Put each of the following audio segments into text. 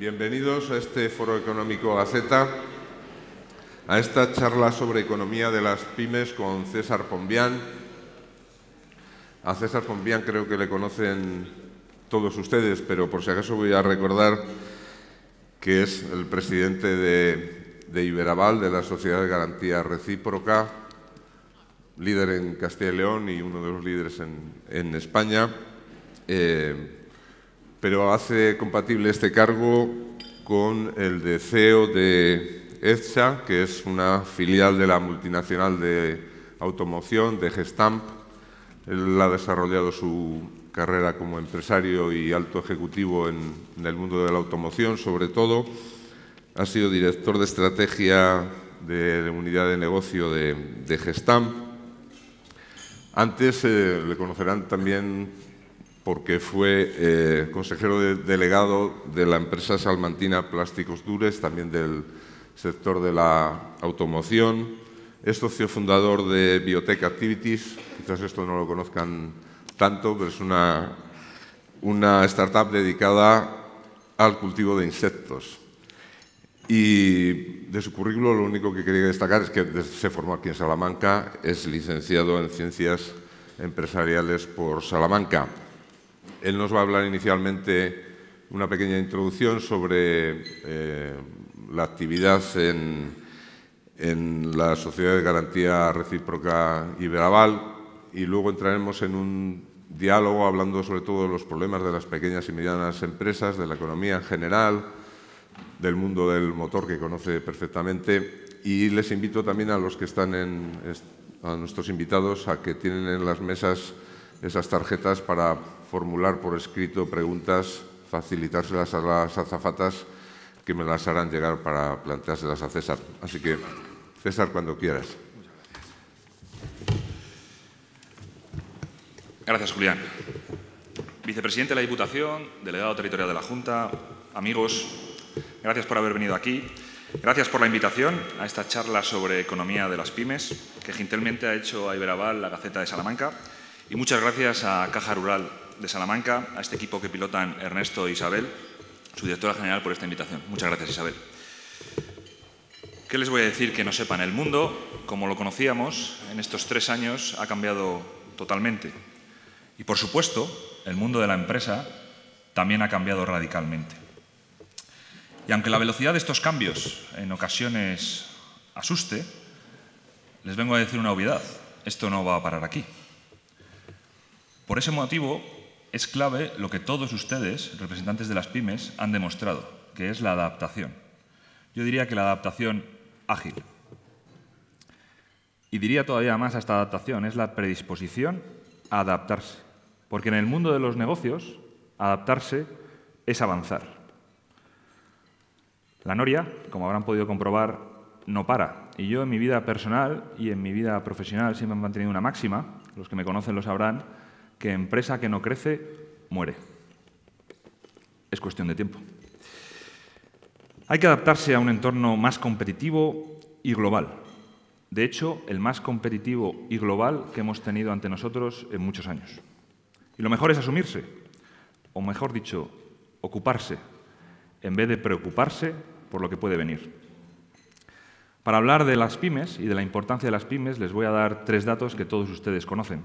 Bienvenidos a este Foro Económico Gaceta, a esta charla sobre economía de las pymes con César Pombián. A César Pombián creo que le conocen todos ustedes, pero por si acaso voy a recordar que es el presidente de Iberaval, de la Sociedad de Garantía Recíproca, líder en Castilla y León y uno de los líderes en España. Pero hace compatible este cargo con el de CEO de EFSA, que es una filial de la multinacional de automoción, de Gestamp. Él ha desarrollado su carrera como empresario y alto ejecutivo en el mundo de la automoción, sobre todo. Ha sido director de estrategia de unidad de negocio de Gestamp. Antes le conocerán también porque fue consejero delegado de la empresa salmantina Plásticos Dures, también del sector de la automoción. Es socio fundador de Biotech Activities, quizás esto no lo conozcan tanto, pero es una startup dedicada al cultivo de insectos. Y de su currículo lo único que quería destacar es que se formó aquí en Salamanca, es licenciado en Ciencias Empresariales por Salamanca. Él nos va a hablar inicialmente una pequeña introducción sobre la actividad en la Sociedad de Garantía Recíproca Iberaval y luego entraremos en un diálogo hablando sobre todo de los problemas de las pequeñas y medianas empresas, de la economía en general, del mundo del motor que conoce perfectamente, y les invito también a los que están a nuestros invitados a que tienen en las mesas esas tarjetas para formular por escrito preguntas, facilitárselas a las azafatas que me las harán llegar para planteárselas a César. Así que, César, cuando quieras. Gracias, Julián. Vicepresidente de la Diputación, delegado territorial de la Junta, amigos, gracias por haber venido aquí. Gracias por la invitación a esta charla sobre economía de las pymes que gentilmente ha hecho a Iberaval la Gaceta de Salamanca. Y muchas gracias a Caja Rural de Salamanca, a este equipo que pilotan Ernesto e Isabel, su directora general, por esta invitación. Muchas gracias, Isabel. ¿Qué les voy a decir que no sepan? El mundo, como lo conocíamos, en estos 3 años ha cambiado totalmente. Y, por supuesto, el mundo de la empresa también ha cambiado radicalmente. Y aunque la velocidad de estos cambios en ocasiones asuste, les vengo a decir una obviedad. Esto no va a parar aquí. Por ese motivo, es clave lo que todos ustedes, representantes de las pymes, han demostrado, que es la adaptación. Yo diría que la adaptación ágil. Y diría todavía más a esta adaptación, es la predisposición a adaptarse. Porque en el mundo de los negocios, adaptarse es avanzar. La noria, como habrán podido comprobar, no para. Y yo en mi vida personal y en mi vida profesional siempre he mantenido una máxima, los que me conocen lo sabrán, que empresa que no crece, muere. Es cuestión de tiempo. Hay que adaptarse a un entorno más competitivo y global. De hecho, el más competitivo y global que hemos tenido ante nosotros en muchos años. Y lo mejor es asumirse, o mejor dicho, ocuparse, en vez de preocuparse por lo que puede venir. Para hablar de las pymes y de la importancia de las pymes, les voy a dar 3 datos que todos ustedes conocen.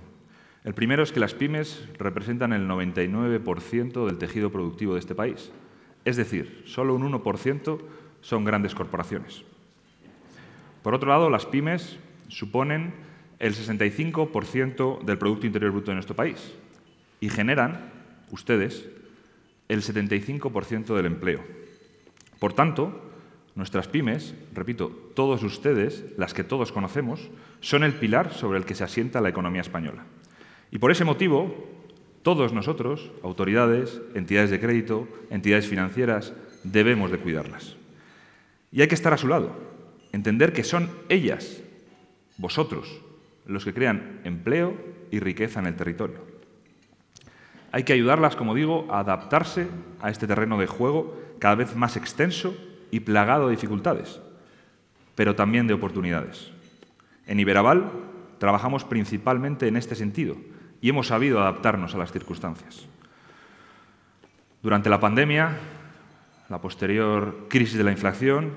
El primero es que las pymes representan el 99% del tejido productivo de este país. Es decir, solo un 1% son grandes corporaciones. Por otro lado, las pymes suponen el 65% del Producto Interior Bruto de nuestro país y generan, ustedes, el 75% del empleo. Por tanto, nuestras pymes, repito, todos ustedes, las que todos conocemos, son el pilar sobre el que se asienta la economía española. Y por ese motivo, todos nosotros, autoridades, entidades de crédito, entidades financieras, debemos de cuidarlas. Y hay que estar a su lado, entender que son ellas, vosotros, los que crean empleo y riqueza en el territorio. Hay que ayudarlas, como digo, a adaptarse a este terreno de juego cada vez más extenso y plagado de dificultades, pero también de oportunidades. En Iberaval trabajamos principalmente en este sentido y hemos sabido adaptarnos a las circunstancias. Durante la pandemia, la posterior crisis de la inflación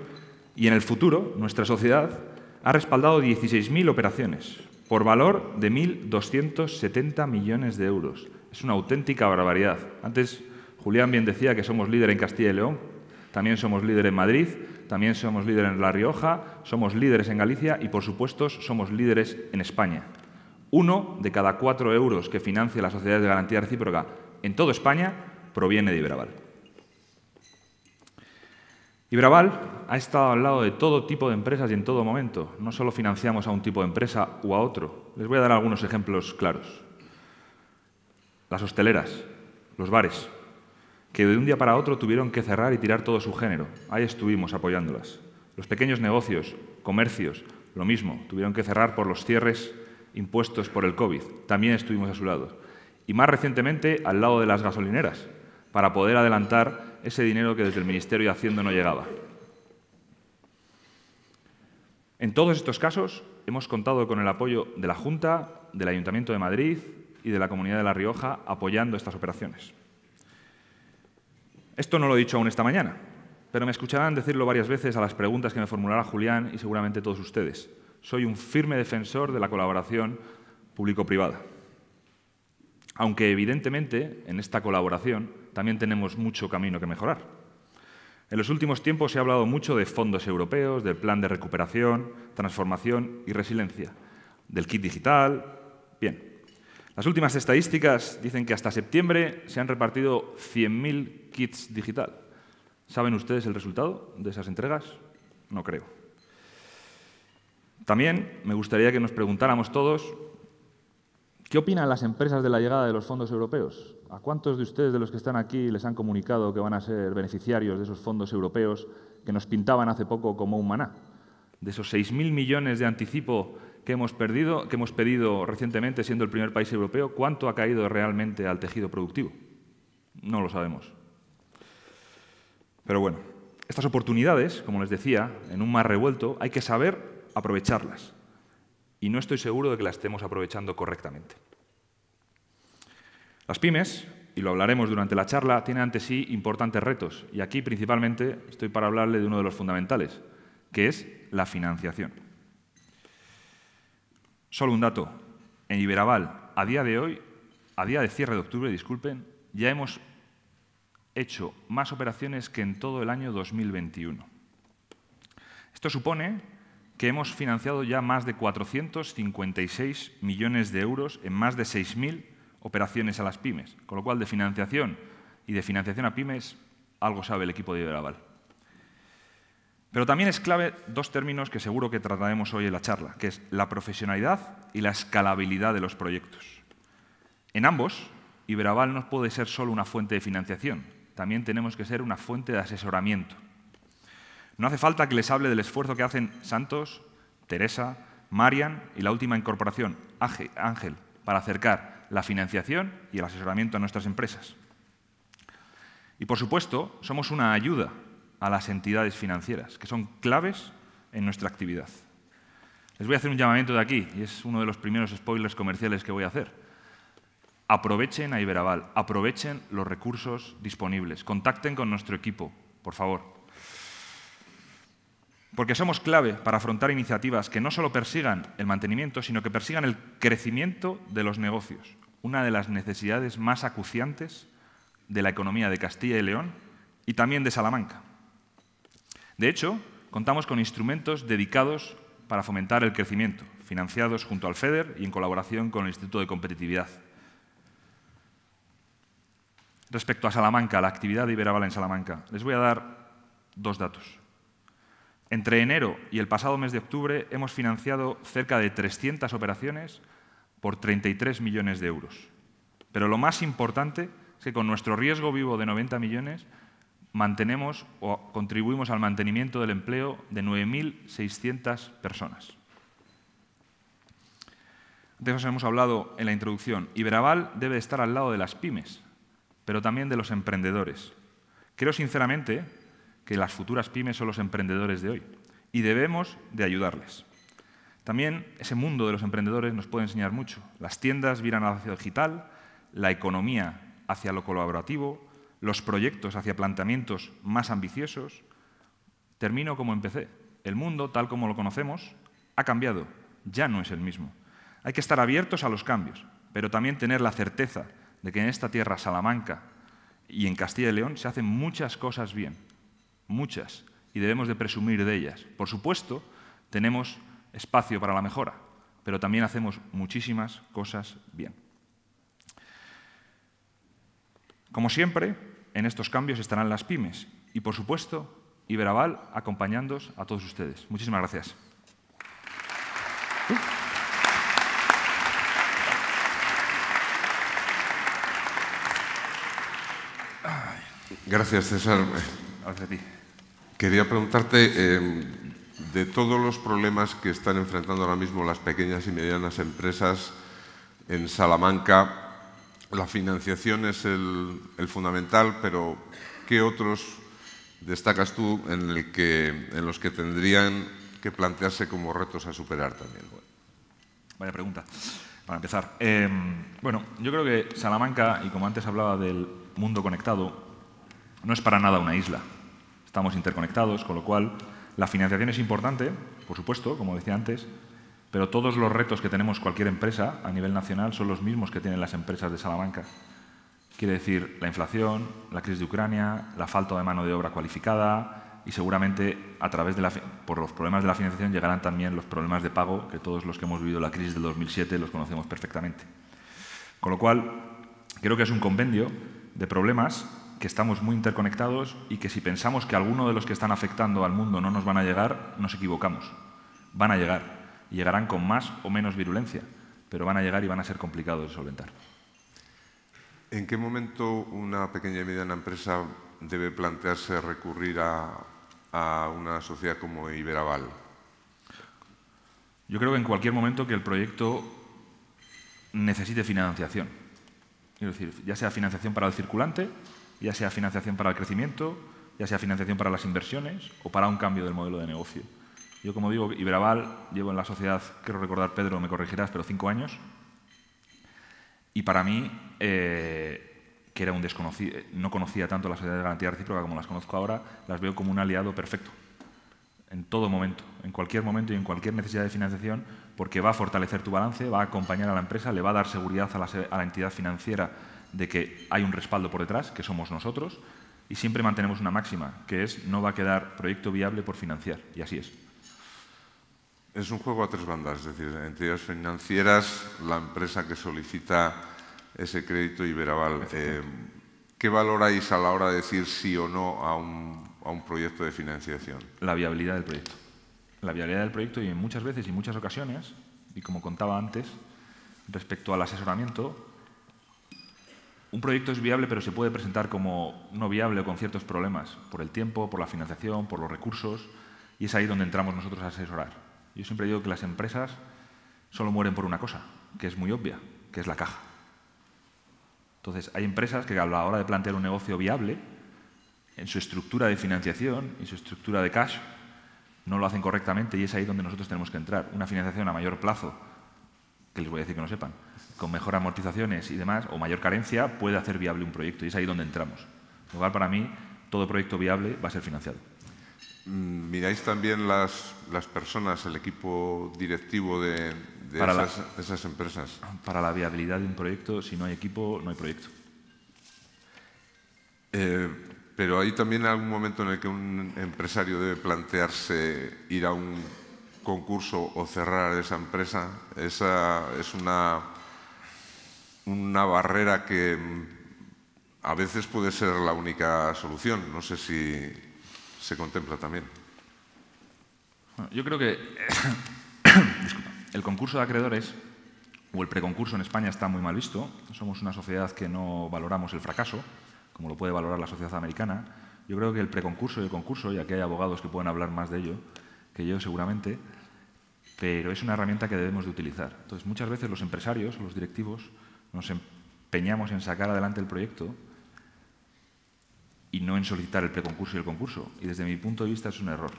y en el futuro nuestra sociedad ha respaldado 16.000 operaciones por valor de 1.270 millones de euros. Es una auténtica barbaridad. Antes Julián bien decía que somos líder en Castilla y León, también somos líder en Madrid, también somos líder en La Rioja, somos líderes en Galicia y, por supuesto, somos líderes en España. 1 de cada 4 euros que financia las sociedades de garantía recíproca en toda España proviene de Iberaval. Iberaval ha estado al lado de todo tipo de empresas y en todo momento. No solo financiamos a un tipo de empresa u a otro. Les voy a dar algunos ejemplos claros. Las hosteleras, los bares, que de un día para otro tuvieron que cerrar y tirar todo su género. Ahí estuvimos apoyándolas. Los pequeños negocios, comercios, lo mismo, tuvieron que cerrar por los cierres impuestos por el COVID. También estuvimos a su lado. Y más recientemente, al lado de las gasolineras, para poder adelantar ese dinero que desde el Ministerio de Hacienda no llegaba. En todos estos casos hemos contado con el apoyo de la Junta, del Ayuntamiento de Madrid y de la Comunidad de La Rioja apoyando estas operaciones. Esto no lo he dicho aún esta mañana, pero me escucharán decirlo varias veces a las preguntas que me formulará Julián y seguramente todos ustedes. Soy un firme defensor de la colaboración público-privada. Aunque, evidentemente, en esta colaboración también tenemos mucho camino que mejorar. En los últimos tiempos se ha hablado mucho de fondos europeos, del plan de recuperación, transformación y resiliencia, del kit digital. Bien, las últimas estadísticas dicen que hasta septiembre se han repartido 100.000 kits digital. ¿Saben ustedes el resultado de esas entregas? No creo. También me gustaría que nos preguntáramos todos ¿qué opinan las empresas de la llegada de los fondos europeos? ¿A cuántos de ustedes, de los que están aquí, les han comunicado que van a ser beneficiarios de esos fondos europeos que nos pintaban hace poco como un maná? De esos 6.000 millones de anticipo que hemos pedido recientemente, siendo el primer país europeo, ¿cuánto ha caído realmente al tejido productivo? No lo sabemos. Pero bueno, estas oportunidades, como les decía, en un mar revuelto, hay que saber aprovecharlas. Y no estoy seguro de que la estemos aprovechando correctamente. Las pymes, y lo hablaremos durante la charla, tienen ante sí importantes retos. Y aquí, principalmente, estoy para hablarle de uno de los fundamentales, que es la financiación. Solo un dato. En Iberaval, a día de cierre de octubre, disculpen, ya hemos hecho más operaciones que en todo el año 2021. Esto supone que hemos financiado ya más de 456 millones de euros en más de 6.000 operaciones a las pymes, con lo cual de financiación y de financiación a pymes algo sabe el equipo de Iberaval. Pero también es clave dos términos que seguro que trataremos hoy en la charla, que es la profesionalidad y la escalabilidad de los proyectos. En ambos, Iberaval no puede ser solo una fuente de financiación, también tenemos que ser una fuente de asesoramiento. No hace falta que les hable del esfuerzo que hacen Santos, Teresa, Marian y la última incorporación, Ángel, para acercar la financiación y el asesoramiento a nuestras empresas. Y, por supuesto, somos una ayuda a las entidades financieras, que son claves en nuestra actividad. Les voy a hacer un llamamiento de aquí, y es uno de los primeros spoilers comerciales que voy a hacer. Aprovechen a Iberaval, aprovechen los recursos disponibles, contacten con nuestro equipo, por favor. Porque somos clave para afrontar iniciativas que no solo persigan el mantenimiento, sino que persigan el crecimiento de los negocios, una de las necesidades más acuciantes de la economía de Castilla y León y también de Salamanca. De hecho, contamos con instrumentos dedicados para fomentar el crecimiento, financiados junto al FEDER y en colaboración con el Instituto de Competitividad. Respecto a Salamanca, la actividad de Iberaval en Salamanca, les voy a dar dos datos. Entre enero y el pasado mes de octubre hemos financiado cerca de 300 operaciones por 33 millones de euros. Pero lo más importante es que con nuestro riesgo vivo de 90 millones mantenemos o contribuimos al mantenimiento del empleo de 9.600 personas. Antes os hemos hablado en la introducción. Iberaval debe estar al lado de las pymes, pero también de los emprendedores. Creo sinceramente que las futuras pymes son los emprendedores de hoy y debemos de ayudarles. También ese mundo de los emprendedores nos puede enseñar mucho. Las tiendas viran hacia lo digital, la economía hacia lo colaborativo, los proyectos hacia planteamientos más ambiciosos, termino como empecé. El mundo, tal como lo conocemos, ha cambiado, ya no es el mismo. Hay que estar abiertos a los cambios, pero también tener la certeza de que en esta tierra, Salamanca y en Castilla y León, se hacen muchas cosas bien, muchas, y debemos de presumir de ellas. Por supuesto, tenemos espacio para la mejora, pero también hacemos muchísimas cosas bien. Como siempre, en estos cambios estarán las pymes y, por supuesto, Iberaval acompañándoos a todos ustedes. Muchísimas gracias. Gracias, César. Gracias a ti. Quería preguntarte, de todos los problemas que están enfrentando ahora mismo las pequeñas y medianas empresas en Salamanca, la financiación es el fundamental, pero ¿qué otros destacas tú en los que tendrían que plantearse como retos a superar también? Vaya pregunta, para empezar. Bueno, yo creo que Salamanca, y como antes hablaba del mundo conectado, no es para nada una isla. Estamos interconectados, con lo cual la financiación es importante, por supuesto, como decía antes, pero todos los retos que tenemos cualquier empresa a nivel nacional son los mismos que tienen las empresas de Salamanca. Quiere decir, la inflación, la crisis de Ucrania, la falta de mano de obra cualificada y seguramente por los problemas de la financiación llegarán también los problemas de pago que todos los que hemos vivido la crisis del 2007 los conocemos perfectamente. Con lo cual, creo que es un compendio de problemas que estamos muy interconectados y que si pensamos que alguno de los que están afectando al mundo no nos van a llegar, nos equivocamos. Van a llegar y llegarán con más o menos virulencia, pero van a llegar y van a ser complicados de solventar. ¿En qué momento una pequeña y mediana empresa debe plantearse recurrir a una sociedad como Iberaval? Yo creo que en cualquier momento que el proyecto necesite financiación. Quiero decir, ya sea financiación para el circulante, ya sea financiación para el crecimiento, ya sea financiación para las inversiones o para un cambio del modelo de negocio. Yo, como digo, Iberaval, llevo en la sociedad, quiero recordar, Pedro, me corregirás, pero 5 años. Y para mí, que era un desconocido, no conocía tanto las sociedades de garantía recíproca como las conozco ahora, las veo como un aliado perfecto. En todo momento, en cualquier momento y en cualquier necesidad de financiación, porque va a fortalecer tu balance, va a acompañar a la empresa, le va a dar seguridad a la entidad financiera de que hay un respaldo por detrás, que somos nosotros, y siempre mantenemos una máxima, que es no va a quedar proyecto viable por financiar, y así es. Es un juego a 3 bandas, es decir, entidades financieras, la empresa que solicita ese crédito Iberaval. ¿Qué valoráis a la hora de decir sí o no a un proyecto de financiación? La viabilidad del proyecto. La viabilidad del proyecto y muchas veces y muchas ocasiones, y como contaba antes, respecto al asesoramiento, un proyecto es viable pero se puede presentar como no viable o con ciertos problemas, por el tiempo, por la financiación, por los recursos, y es ahí donde entramos nosotros a asesorar. Yo siempre digo que las empresas solo mueren por una cosa, que es muy obvia, que es la caja. Entonces, hay empresas que a la hora de plantear un negocio viable, en su estructura de financiación, en su estructura de cash, no lo hacen correctamente y es ahí donde nosotros tenemos que entrar. Una financiación a mayor plazo, que les voy a decir que no sepan, con mejor amortizaciones y demás, o mayor carencia, puede hacer viable un proyecto y es ahí donde entramos. Con lo cual, para mí, todo proyecto viable va a ser financiado. ¿Miráis también las personas, el equipo directivo de esas empresas? Para la viabilidad de un proyecto, si no hay equipo, no hay proyecto. Pero hay también algún momento en el que un empresario debe plantearse ir a un concurso o cerrar esa empresa. Esa es una barrera que a veces puede ser la única solución. No sé si se contempla también. Bueno, yo creo que el concurso de acreedores o el preconcurso en España está muy mal visto. Somos una sociedad que no valoramos el fracaso, como lo puede valorar la sociedad americana. Yo creo que el preconcurso y el concurso, y aquí hay abogados que pueden hablar más de ello que yo seguramente, pero es una herramienta que debemos de utilizar. Entonces, muchas veces los empresarios o los directivos nos empeñamos en sacar adelante el proyecto y no en solicitar el preconcurso y el concurso. Y desde mi punto de vista es un error.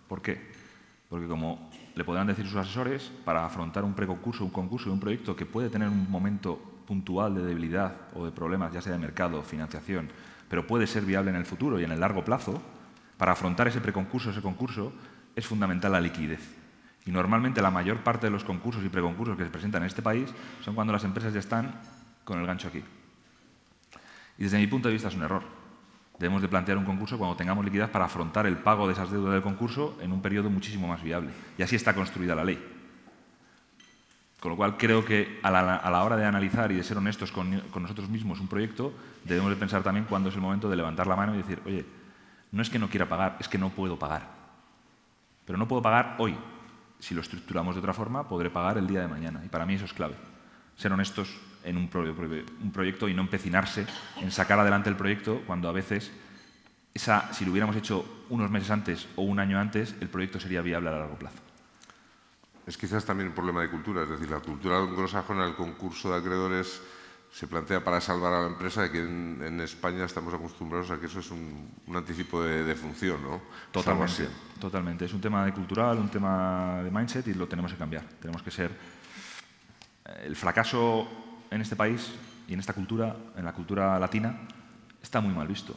¿Por qué? Porque como le podrán decir sus asesores, para afrontar un preconcurso, un concurso y un proyecto que puede tener un momento puntual de debilidad o de problemas, ya sea de mercado, financiación, pero puede ser viable en el futuro y en el largo plazo, para afrontar ese preconcurso, ese concurso, es fundamental la liquidez. Y normalmente la mayor parte de los concursos y preconcursos que se presentan en este país son cuando las empresas ya están con el gancho aquí. Y desde mi punto de vista es un error. Debemos de plantear un concurso cuando tengamos liquidez para afrontar el pago de esas deudas del concurso en un periodo muchísimo más viable. Y así está construida la ley. Con lo cual creo que a la hora de analizar y de ser honestos con nosotros mismos un proyecto, debemos de pensar también cuándo es el momento de levantar la mano y decir, oye, no es que no quiera pagar, es que no puedo pagar. Pero no puedo pagar hoy. Si lo estructuramos de otra forma, podré pagar el día de mañana. Y para mí eso es clave. Ser honestos en un proyecto y no empecinarse en sacar adelante el proyecto cuando a veces, si lo hubiéramos hecho unos meses antes o un año antes, el proyecto sería viable a largo plazo. Es quizás también un problema de cultura, es decir, la cultura anglosajona, el concurso de acreedores se plantea para salvar a la empresa, y que en España estamos acostumbrados a que eso es un anticipo de función, ¿no? Totalmente, totalmente. Es un tema de cultural, un tema de mindset y lo tenemos que cambiar. Tenemos que ser... El fracaso en este país y en esta cultura, en la cultura latina, está muy mal visto.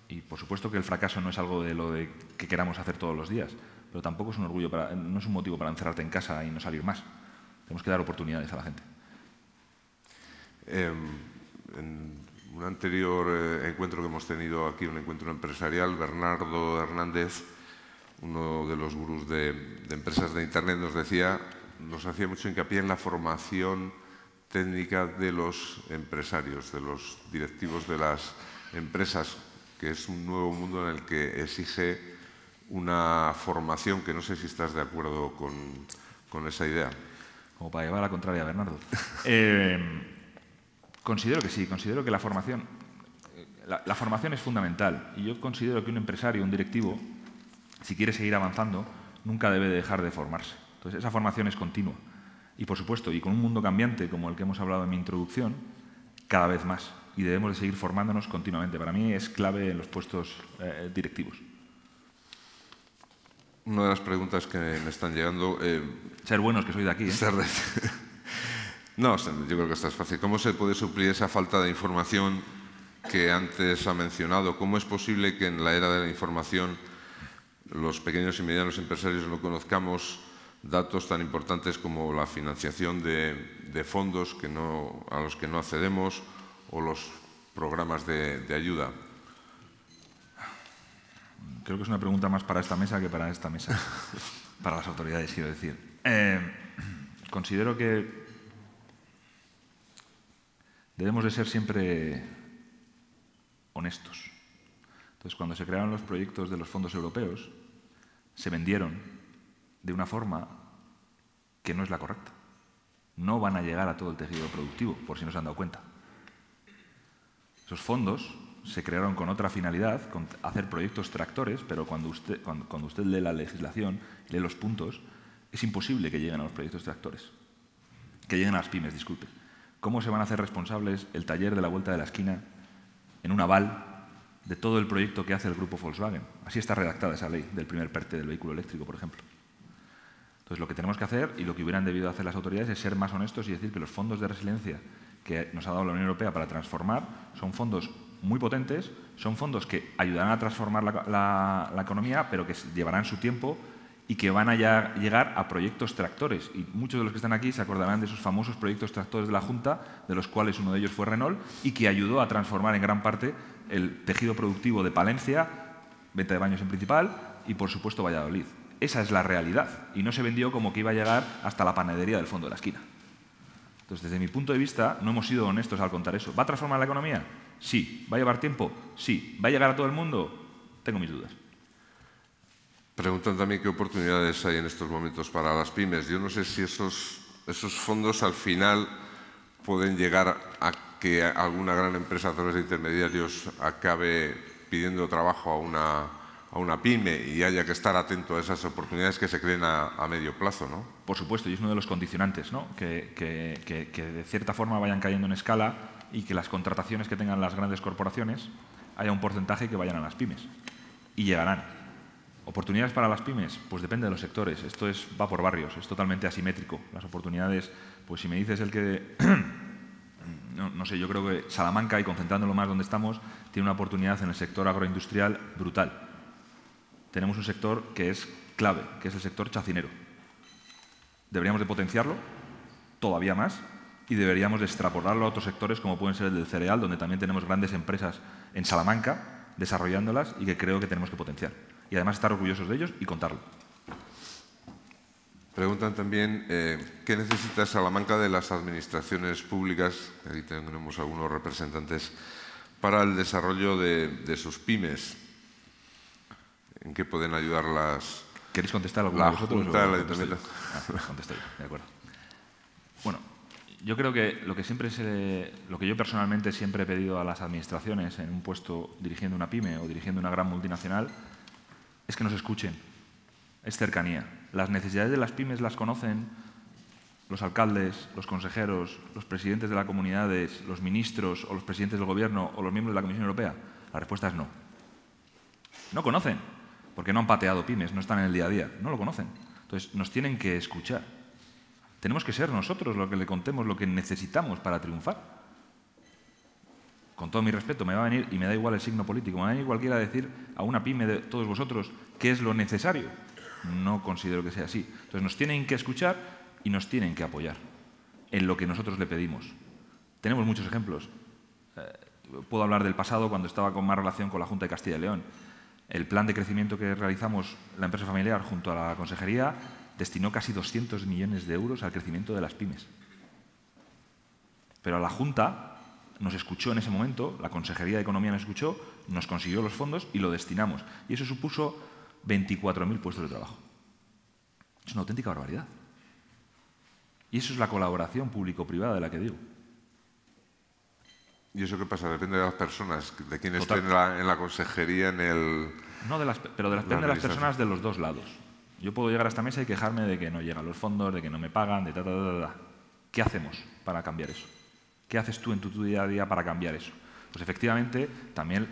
Y por supuesto que el fracaso no es algo de lo que queramos hacer todos los días, pero tampoco es no es un motivo para encerrarte en casa y no salir más. Tenemos que dar oportunidades a la gente. En un anterior encuentro que hemos tenido aquí, un encuentro empresarial, Bernardo Hernández, uno de los gurús de empresas de Internet, nos hacía mucho hincapié en la formación técnica de los empresarios, de los directivos de las empresas, que es un nuevo mundo en el que exige una formación que no sé si estás de acuerdo con esa idea. Como para llevar a la contraria, Bernardo. Considero que sí, considero que la formación es fundamental. Y yo considero que un empresario, un directivo, si quiere seguir avanzando, nunca debe dejar de formarse. Entonces, esa formación es continua. Y, por supuesto, y con un mundo cambiante, como el que hemos hablado en mi introducción, cada vez más. Y debemos de seguir formándonos continuamente. Para mí es clave en los puestos directivos. Una de las preguntas que me están llegando... Ser buenos, que soy de aquí, ¿eh? No, yo creo que esto es fácil. ¿Cómo se puede suplir esa falta de información que antes ha mencionado? ¿Cómo es posible que en la era de la información los pequeños y medianos empresarios no conozcamos datos tan importantes como la financiación de fondos a los que no accedemos o los programas de ayuda? Creo que es una pregunta más para esta mesa que para esta mesa. Para las autoridades, quiero decir. Considero que debemos de ser siempre honestos. Entonces, cuando se crearon los proyectos de los fondos europeos, se vendieron de una forma que no es la correcta. No van a llegar a todo el tejido productivo, por si no se han dado cuenta. Esos fondos se crearon con otra finalidad, con hacer proyectos tractores, pero cuando usted lee la legislación, lee los puntos, es imposible que lleguen a los proyectos tractores. Que lleguen a las pymes, disculpe. ¿Cómo se van a hacer responsables el taller de la vuelta de la esquina en un aval de todo el proyecto que hace el grupo Volkswagen? Así está redactada esa ley del primer PERTE del vehículo eléctrico, por ejemplo. Entonces, lo que tenemos que hacer y lo que hubieran debido hacer las autoridades es ser más honestos y decir que los fondos de resiliencia que nos ha dado la Unión Europea para transformar son fondos muy potentes, son fondos que ayudarán a transformar la economía, pero que llevarán su tiempo y que van a llegar a proyectos tractores. Y muchos de los que están aquí se acordarán de esos famosos proyectos tractores de la Junta, de los cuales uno de ellos fue Renault, y que ayudó a transformar en gran parte el tejido productivo de Palencia, venta de baños en principal, y por supuesto Valladolid. Esa es la realidad, y no se vendió como que iba a llegar hasta la panadería del fondo de la esquina. Entonces, desde mi punto de vista, no hemos sido honestos al contar eso. ¿Va a transformar la economía? Sí. ¿Va a llevar tiempo? Sí. ¿Va a llegar a todo el mundo? Tengo mis dudas. Preguntan también qué oportunidades hay en estos momentos para las pymes. Yo no sé si esos fondos al final pueden llegar a que alguna gran empresa a través de intermediarios acabe pidiendo trabajo a una pyme y haya que estar atento a esas oportunidades que se creen a medio plazo, ¿no? Por supuesto, y es uno de los condicionantes, ¿no? Que de cierta forma vayan cayendo en escala y que las contrataciones que tengan las grandes corporaciones haya un porcentaje que vayan a las pymes. Y llegarán. ¿Oportunidades para las pymes? Pues depende de los sectores. Esto va por barrios, es totalmente asimétrico. Las oportunidades, pues si me dices el que no sé, yo creo que Salamanca, y concentrándolo más donde estamos, tiene una oportunidad en el sector agroindustrial brutal. Tenemos un sector que es clave, que es el sector chacinero. Deberíamos de potenciarlo todavía más y deberíamos de extrapolarlo a otros sectores como pueden ser el del cereal, donde también tenemos grandes empresas en Salamanca desarrollándolas y que creo que tenemos que potenciar. Y además estar orgullosos de ellos y contarlo. Preguntan también qué necesita Salamanca de las administraciones públicas, aquí tenemos algunos representantes, para el desarrollo de sus pymes. ¿En qué pueden ayudar las... ¿Queréis contestar alguna de vosotros? Junta, el Ayuntamiento. Contesto yo, de acuerdo. Bueno, yo creo que lo que yo personalmente siempre he pedido a las administraciones en un puesto dirigiendo una pyme o dirigiendo una gran multinacional es que nos escuchen. Es cercanía. Las necesidades de las pymes las conocen los alcaldes, los consejeros, los presidentes de las comunidades, los ministros o los presidentes del Gobierno o los miembros de la Comisión Europea. La respuesta es no. No conocen, porque no han pateado pymes, no están en el día a día, no lo conocen. Entonces, nos tienen que escuchar. Tenemos que ser nosotros los que le contemos lo que necesitamos para triunfar. Con todo mi respeto, me va a venir, y me da igual el signo político, me va a venir cualquiera a decir a una pyme de todos vosotros qué es lo necesario. No considero que sea así. Entonces, nos tienen que escuchar y nos tienen que apoyar en lo que nosotros le pedimos. Tenemos muchos ejemplos. Puedo hablar del pasado cuando estaba con más relación con la Junta de Castilla y León. El plan de crecimiento que realizamos la empresa familiar junto a la consejería destinó casi 200 millones de euros al crecimiento de las pymes. Pero la Junta nos escuchó en ese momento, la Consejería de Economía nos escuchó, nos consiguió los fondos y lo destinamos. Y eso supuso 24.000 puestos de trabajo. Es una auténtica barbaridad. Y eso es la colaboración público-privada de la que digo. ¿Y eso qué pasa? Depende de las personas, de quién esté en la consejería, en el... No, pero depende de las personas de los dos lados. Yo puedo llegar a esta mesa y quejarme de que no llegan los fondos, de que no me pagan, de ta. ¿Qué hacemos para cambiar eso? ¿Qué haces tú en tu día a día para cambiar eso? Pues efectivamente, también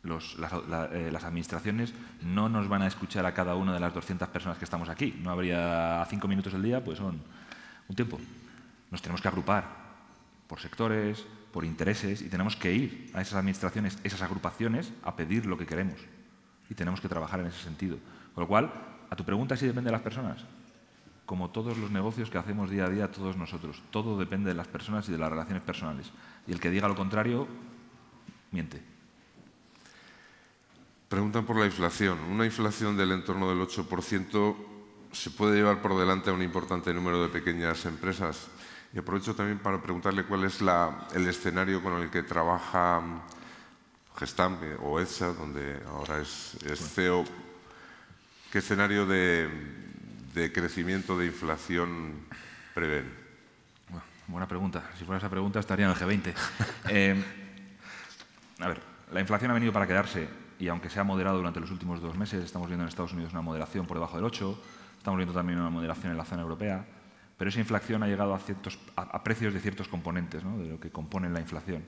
las administraciones no nos van a escuchar a cada una de las 200 personas que estamos aquí. No habría 5 minutos al día, pues son un tiempo. Nos tenemos que agrupar por sectores, por intereses, y tenemos que ir a esas administraciones, esas agrupaciones, a pedir lo que queremos. Y tenemos que trabajar en ese sentido. Con lo cual, a tu pregunta, ¿sí depende de las personas? Como todos los negocios que hacemos día a día todos nosotros. Todo depende de las personas y de las relaciones personales. Y el que diga lo contrario, miente. Preguntan por la inflación. Una inflación del entorno del 8% se puede llevar por delante a un importante número de pequeñas empresas. Y aprovecho también para preguntarle cuál es el escenario con el que trabaja Gestamp o ETSA, donde ahora es CEO. ¿Qué escenario de crecimiento de inflación prevén? Bueno, buena pregunta. Si fuera esa pregunta estaría en el G20. A ver, la inflación ha venido para quedarse y aunque se ha moderado durante los últimos 2 meses, estamos viendo en Estados Unidos una moderación por debajo del 8, estamos viendo también una moderación en la zona europea, pero esa inflación ha llegado a precios de ciertos componentes, ¿no?, de lo que componen la inflación.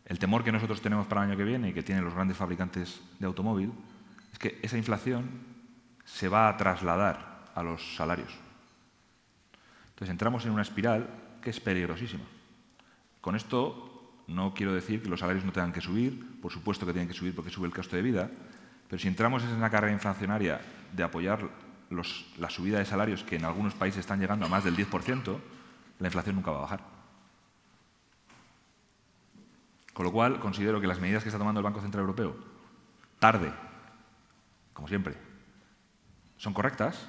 El temor que nosotros tenemos para el año que viene y que tienen los grandes fabricantes de automóvil es que esa inflación se va a trasladar a los salarios. Entonces entramos en una espiral que es peligrosísima. Con esto no quiero decir que los salarios no tengan que subir, por supuesto que tienen que subir porque sube el coste de vida, pero si entramos en una carrera inflacionaria de apoyar la subida de salarios que en algunos países están llegando a más del 10%, la inflación nunca va a bajar. Con lo cual, considero que las medidas que está tomando el Banco Central Europeo, tarde, como siempre, son correctas.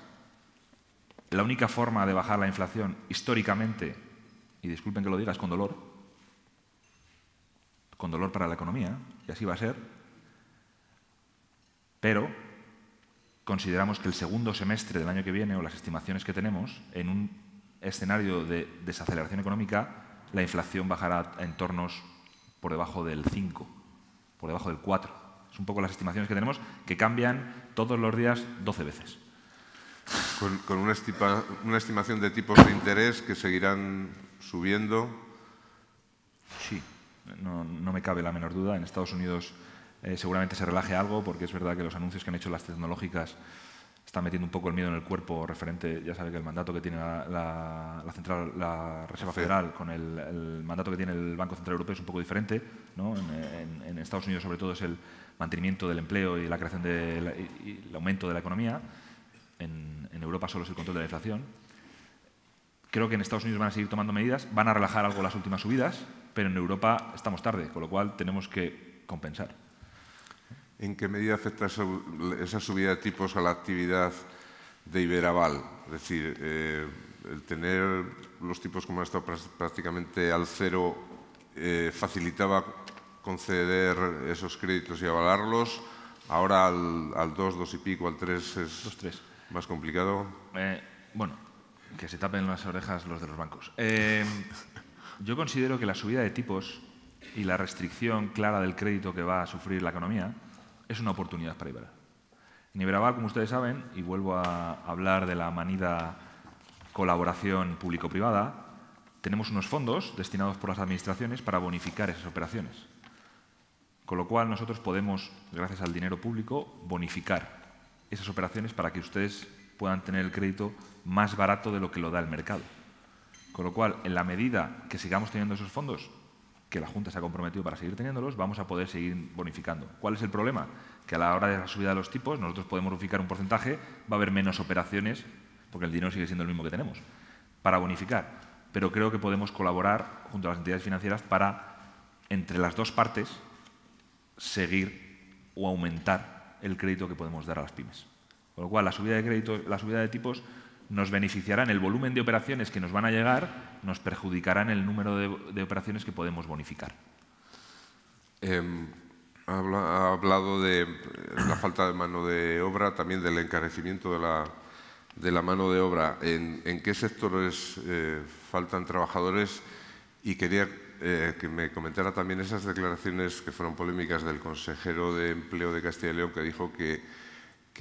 La única forma de bajar la inflación históricamente, y disculpen que lo diga, es con dolor para la economía, y así va a ser, pero consideramos que el segundo semestre del año que viene, o las estimaciones que tenemos, en un escenario de desaceleración económica, la inflación bajará a entornos por debajo del 5, por debajo del 4. Es un poco las estimaciones que tenemos, que cambian todos los días 12 veces. Con una estimación de tipos de interés que seguirán subiendo. Sí, no me cabe la menor duda. En Estados Unidos seguramente se relaje algo, porque es verdad que los anuncios que han hecho las tecnológicas está metiendo un poco el miedo en el cuerpo referente, ya sabe que el mandato que tiene la Reserva Federal con el mandato que tiene el Banco Central Europeo es un poco diferente, ¿no? En Estados Unidos, sobre todo, es el mantenimiento del empleo y la creación y el aumento de la economía. En Europa solo es el control de la inflación. Creo que en Estados Unidos van a seguir tomando medidas, van a relajar algo las últimas subidas, pero en Europa estamos tarde, con lo cual tenemos que compensar. ¿En qué medida afecta esa subida de tipos a la actividad de Iberaval? Es decir, el tener los tipos como han estado prácticamente al cero facilitaba conceder esos créditos y avalarlos. Ahora al 2 y pico, al 3 es 2,3. Más complicado. Bueno, que se tapen las orejas los de los bancos. Yo considero que la subida de tipos y la restricción clara del crédito que va a sufrir la economía es una oportunidad para Iberaval. En Iberaval, como ustedes saben, y vuelvo a hablar de la manida colaboración público-privada, tenemos unos fondos destinados por las administraciones para bonificar esas operaciones. Con lo cual, nosotros podemos, gracias al dinero público, bonificar esas operaciones para que ustedes puedan tener el crédito más barato de lo que lo da el mercado. Con lo cual, en la medida que sigamos teniendo esos fondos, que la Junta se ha comprometido para seguir teniéndolos, vamos a poder seguir bonificando. ¿Cuál es el problema? Que a la hora de la subida de los tipos, nosotros podemos bonificar un porcentaje, va a haber menos operaciones, porque el dinero sigue siendo el mismo que tenemos, para bonificar. Pero creo que podemos colaborar junto a las entidades financieras para, entre las dos partes, seguir o aumentar el crédito que podemos dar a las pymes. Con lo cual, la subida de crédito, la subida de tipos nos beneficiará en el volumen de operaciones que nos van a llegar, nos perjudicará en el número de operaciones que podemos bonificar. Ha hablado de la falta de mano de obra, también del encarecimiento de la mano de obra. ¿En qué sectores faltan trabajadores? Y quería que me comentara también esas declaraciones que fueron polémicas del consejero de Empleo de Castilla y León, que dijo que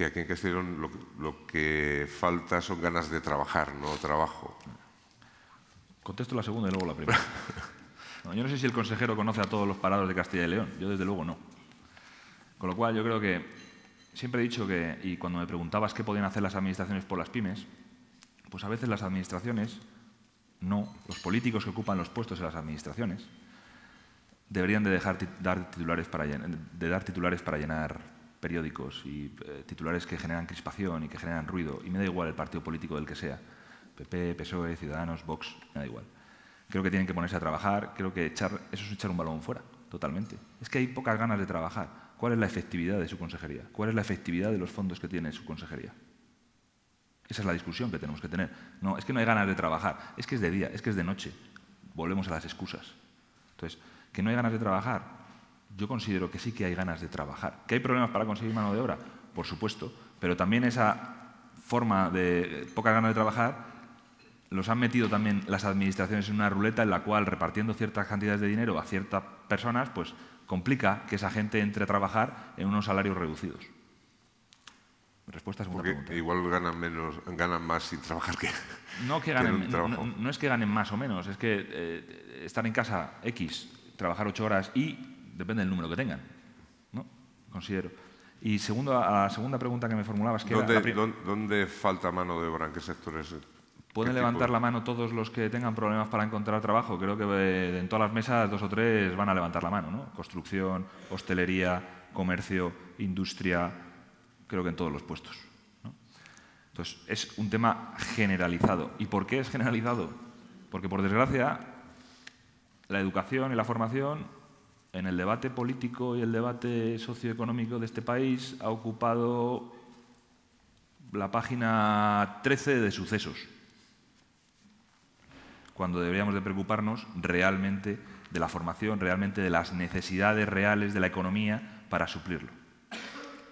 aquí en Castilla y León lo que falta son ganas de trabajar, no trabajo. Contesto la segunda y luego la primera. No, yo no sé si el consejero conoce a todos los parados de Castilla y León. Yo, desde luego, no. Con lo cual, yo creo que siempre he dicho que, y cuando me preguntabas qué podían hacer las administraciones por las pymes, pues a veces las administraciones, no, los políticos que ocupan los puestos en las administraciones, deberían de dar titulares para llenar periódicos y titulares que generan crispación y que generan ruido. Y me da igual el partido político del que sea. PP, PSOE, Ciudadanos, Vox, me da igual. Creo que tienen que ponerse a trabajar. Creo que eso es echar un balón fuera, totalmente. Es que hay pocas ganas de trabajar. ¿Cuál es la efectividad de su consejería? ¿Cuál es la efectividad de los fondos que tiene su consejería? Esa es la discusión que tenemos que tener. No, es que no hay ganas de trabajar. Es que es de día, es que es de noche. Volvemos a las excusas. Entonces, que no hay ganas de trabajar. Yo considero que sí que hay ganas de trabajar. ¿Que hay problemas para conseguir mano de obra? Por supuesto. Pero también esa forma de pocas ganas de trabajar los han metido también las administraciones en una ruleta en la cual, repartiendo ciertas cantidades de dinero a ciertas personas, pues complica que esa gente entre a trabajar en unos salarios reducidos. Respuesta a segunda pregunta. Igual ganan más sin trabajar que no que ganen, no es que ganen más o menos, es que estar en casa X, trabajar 8 horas y depende del número que tengan, ¿no? Considero. Y a la segunda pregunta que me formulabas, que ¿Dónde falta mano de obra? ¿En qué sectores? ¿Pueden levantar la mano todos los que tengan problemas para encontrar trabajo? Creo que en todas las mesas 2 o 3 van a levantar la mano, ¿no? Construcción, hostelería, comercio, industria, creo que en todos los puestos, ¿no? Entonces, es un tema generalizado. ¿Y por qué es generalizado? Porque, por desgracia, la educación y la formación en el debate político y el debate socioeconómico de este país ha ocupado la página 13 de Sucesos, cuando deberíamos de preocuparnos realmente de la formación, realmente de las necesidades reales de la economía para suplirlo.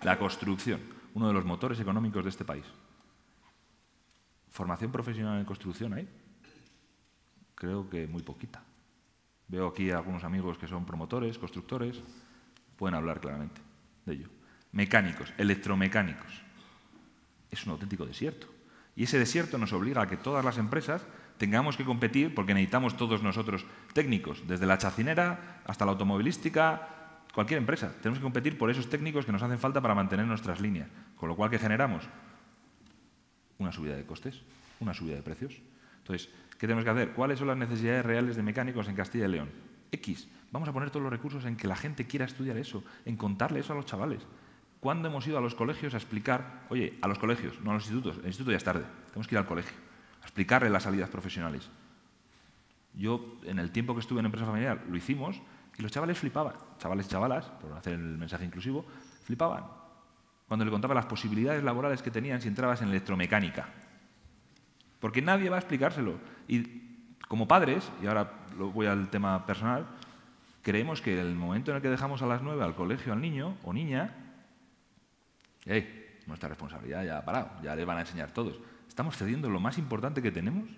La construcción, uno de los motores económicos de este país. ¿Formación profesional en construcción hay? Creo que muy poquita. Veo aquí a algunos amigos que son promotores, constructores, pueden hablar claramente de ello. Mecánicos, electromecánicos. Es un auténtico desierto. Y ese desierto nos obliga a que todas las empresas tengamos que competir, porque necesitamos todos nosotros técnicos, desde la chacinera hasta la automovilística, cualquier empresa. Tenemos que competir por esos técnicos que nos hacen falta para mantener nuestras líneas. Con lo cual, ¿qué generamos? Una subida de costes, una subida de precios. Entonces, ¿qué tenemos que hacer? ¿Cuáles son las necesidades reales de mecánicos en Castilla y León? X. Vamos a poner todos los recursos en que la gente quiera estudiar eso, en contarle eso a los chavales. ¿Cuándo hemos ido a los colegios a explicar? Oye, a los colegios, no a los institutos. El instituto ya es tarde. Tenemos que ir al colegio a explicarle las salidas profesionales. Yo, en el tiempo que estuve en empresa familiar, lo hicimos y los chavales flipaban. Chavales y chavalas, por hacer el mensaje inclusivo, flipaban. Cuando le contaba las posibilidades laborales que tenían si entrabas en electromecánica. Porque nadie va a explicárselo. Y como padres, y ahora voy al tema personal, creemos que el momento en el que dejamos a las 9 al colegio al niño o niña, nuestra responsabilidad ya ha parado, ya les van a enseñar todos. Estamos cediendo lo más importante que tenemos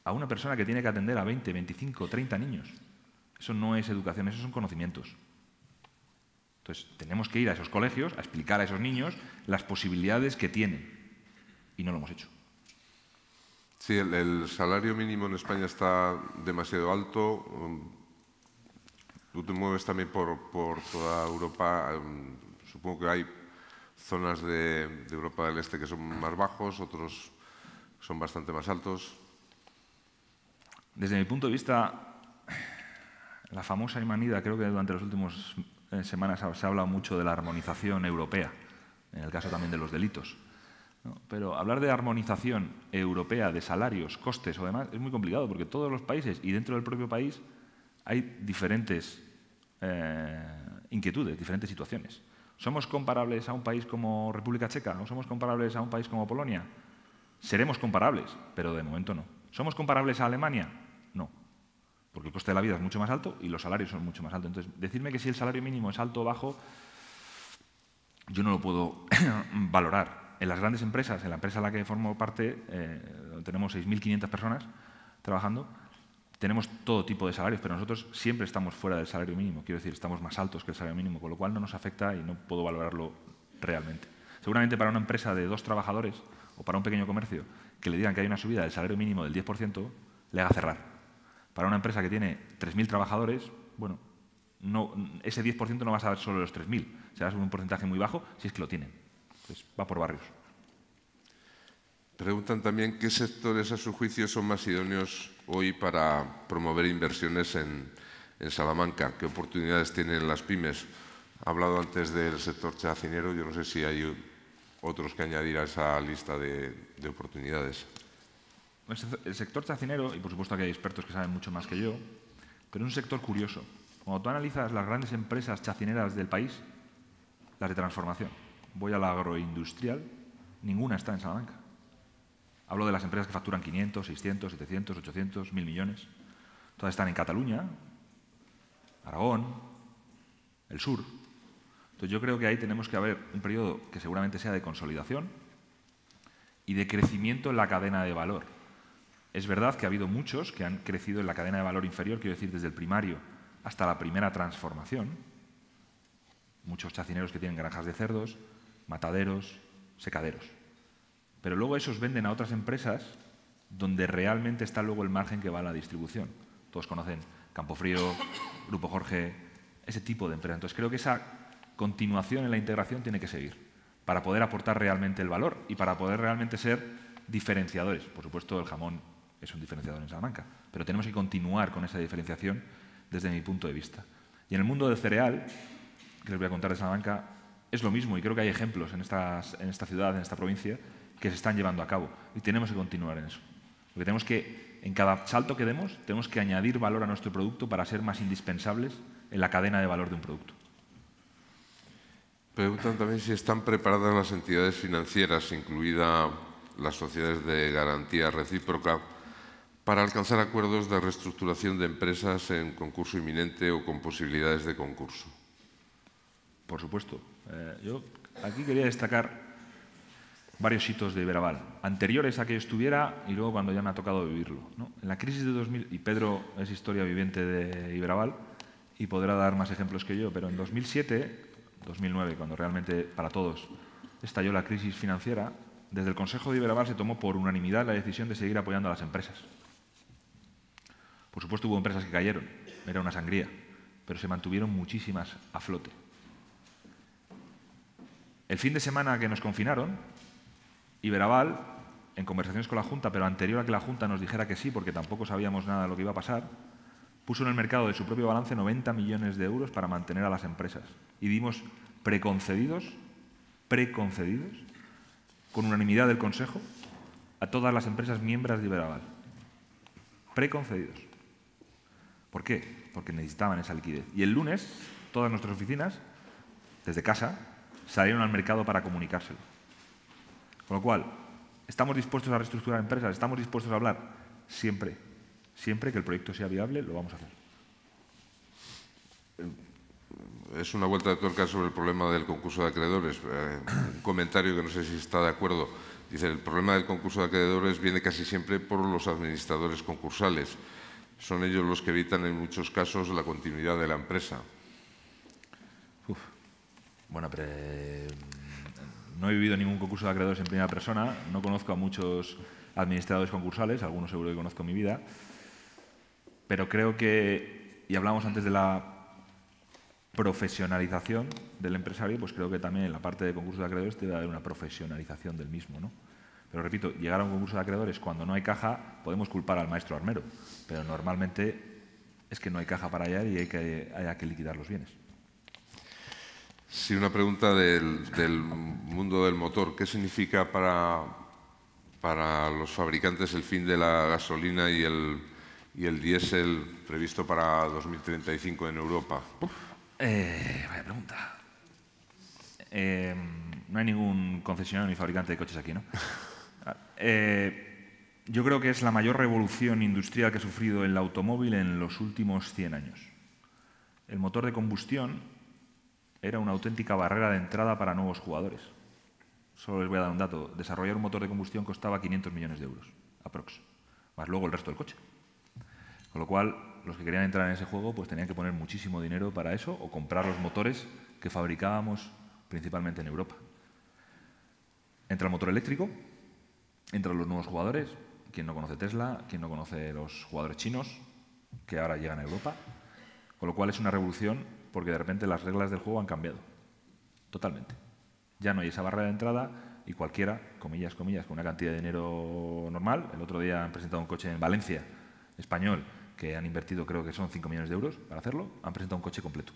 a una persona que tiene que atender a 20, 25, 30 niños. Eso no es educación, eso son conocimientos. Entonces, tenemos que ir a esos colegios a explicar a esos niños las posibilidades que tienen. Y no lo hemos hecho. Sí, el salario mínimo en España está demasiado alto. Tú te mueves también por toda Europa. Supongo que hay zonas de Europa del Este que son más bajos, otros son bastante más altos. Desde mi punto de vista, la famosa y manida, creo que durante las últimas semanas se ha hablado mucho de la armonización europea, en el caso también de los delitos. ¿No? Pero hablar de armonización europea de salarios, costes o demás es muy complicado porque todos los países y dentro del propio país hay diferentes inquietudes, diferentes situaciones. ¿Somos comparables a un país como República Checa o somos comparables a un país como Polonia? Seremos comparables, pero de momento no. ¿Somos comparables a Alemania? No, porque el coste de la vida es mucho más alto y los salarios son mucho más altos. Entonces, decirme que si el salario mínimo es alto o bajo, yo no lo puedo valorar. En las grandes empresas, en la empresa a la que formo parte, tenemos 6.500 personas trabajando, tenemos todo tipo de salarios, pero nosotros siempre estamos fuera del salario mínimo. Quiero decir, estamos más altos que el salario mínimo, con lo cual no nos afecta y no puedo valorarlo realmente. Seguramente para una empresa de 2 trabajadores o para un pequeño comercio que le digan que hay una subida del salario mínimo del 10%, le haga cerrar. Para una empresa que tiene 3.000 trabajadores, bueno, ese 10% no va a ser solo los 3.000, será un porcentaje muy bajo si es que lo tienen. Entonces, va por barrios. Preguntan también qué sectores a su juicio son más idóneos hoy para promover inversiones en Salamanca, qué oportunidades tienen las pymes. Ha hablado antes del sector chacinero, yo no sé si hay otros que añadir a esa lista de oportunidades. El sector chacinero, y por supuesto que hay expertos que saben mucho más que yo, pero es un sector curioso. Cuando tú analizas las grandes empresas chacineras del país, las de transformación, voy a la agroindustrial, ninguna está en Salamanca. Hablo de las empresas que facturan 500, 600, 700, 800, 1.000 millones. Todas están en Cataluña, Aragón, el sur. Entonces yo creo que ahí tenemos que haber un periodo que seguramente sea de consolidación y de crecimiento en la cadena de valor. Es verdad que ha habido muchos que han crecido en la cadena de valor inferior, quiero decir, desde el primario hasta la primera transformación. Muchos chacineros que tienen granjas de cerdos, mataderos, secaderos. Pero luego esos venden a otras empresas donde realmente está luego el margen que va a la distribución. Todos conocen Campofrío, Grupo Jorge, ese tipo de empresas. Entonces creo que esa continuación en la integración tiene que seguir para poder aportar realmente el valor y para poder realmente ser diferenciadores. Por supuesto, el jamón es un diferenciador en Salamanca, pero tenemos que continuar con esa diferenciación desde mi punto de vista. Y en el mundo del cereal, que les voy a contar de Salamanca, es lo mismo y creo que hay ejemplos en esta ciudad, en esta provincia, que se están llevando a cabo y tenemos que continuar en eso. Porque tenemos que, en cada salto que demos, tenemos que añadir valor a nuestro producto para ser más indispensables en la cadena de valor de un producto. Preguntan también si están preparadas las entidades financieras, incluida las sociedades de garantía recíproca, para alcanzar acuerdos de reestructuración de empresas en concurso inminente o con posibilidades de concurso. Por supuesto. Yo aquí quería destacar varios hitos de Iberaval, anteriores a que yo estuviera y luego cuando ya me ha tocado vivirlo, ¿no? En la crisis de 2000, y Pedro es historia viviente de Iberaval y podrá dar más ejemplos que yo, pero en 2007, 2009, cuando realmente para todos estalló la crisis financiera, desde el Consejo de Iberaval se tomó por unanimidad la decisión de seguir apoyando a las empresas. Por supuesto hubo empresas que cayeron, era una sangría, pero se mantuvieron muchísimas a flote. El fin de semana que nos confinaron, Iberaval, en conversaciones con la Junta, pero anterior a que la Junta nos dijera que sí, porque tampoco sabíamos nada de lo que iba a pasar, puso en el mercado de su propio balance 90 millones de euros para mantener a las empresas. Y dimos preconcedidos, con unanimidad del Consejo, a todas las empresas miembros de Iberaval. Preconcedidos. ¿Por qué? Porque necesitaban esa liquidez. Y el lunes, todas nuestras oficinas, desde casa, salieron al mercado para comunicárselo. Con lo cual, ¿estamos dispuestos a reestructurar empresas? ¿Estamos dispuestos a hablar? Siempre. Siempre que el proyecto sea viable, lo vamos a hacer. Es una vuelta de tuerca sobre el problema del concurso de acreedores. Un comentario que no sé si está de acuerdo. Dice, el problema del concurso de acreedores viene casi siempre por los administradores concursales. Son ellos los que evitan en muchos casos la continuidad de la empresa. Bueno, pero no he vivido ningún concurso de acreedores en primera persona. No conozco a muchos administradores concursales, algunos seguro que conozco en mi vida. Pero creo que, y hablamos antes de la profesionalización del empresario, pues creo que también en la parte de concurso de acreedores debe haber una profesionalización del mismo, ¿no? Pero repito, llegar a un concurso de acreedores cuando no hay caja, podemos culpar al maestro armero, pero normalmente es que no hay caja para allá y haya que liquidar los bienes. Sí, una pregunta del mundo del motor. ¿Qué significa para los fabricantes el fin de la gasolina y el diésel previsto para 2035 en Europa? Vaya pregunta. No hay ningún concesionario ni fabricante de coches aquí, ¿no? Yo creo que es la mayor revolución industrial que ha sufrido el automóvil en los últimos 100 años. El motor de combustión era una auténtica barrera de entrada para nuevos jugadores. Solo les voy a dar un dato. Desarrollar un motor de combustión costaba 500 millones de euros, aprox. Más luego el resto del coche. Con lo cual, los que querían entrar en ese juego pues tenían que poner muchísimo dinero para eso o comprar los motores que fabricábamos principalmente en Europa. Entra el motor eléctrico, entran los nuevos jugadores. ¿Quién no conoce Tesla? ¿Quién no conoce los jugadores chinos que ahora llegan a Europa? Con lo cual es una revolución porque de repente las reglas del juego han cambiado. Totalmente. Ya no hay esa barrera de entrada y cualquiera, comillas, con una cantidad de dinero normal. El otro día han presentado un coche en Valencia, español, que han invertido, creo que son 5 millones de euros para hacerlo. Han presentado un coche completo.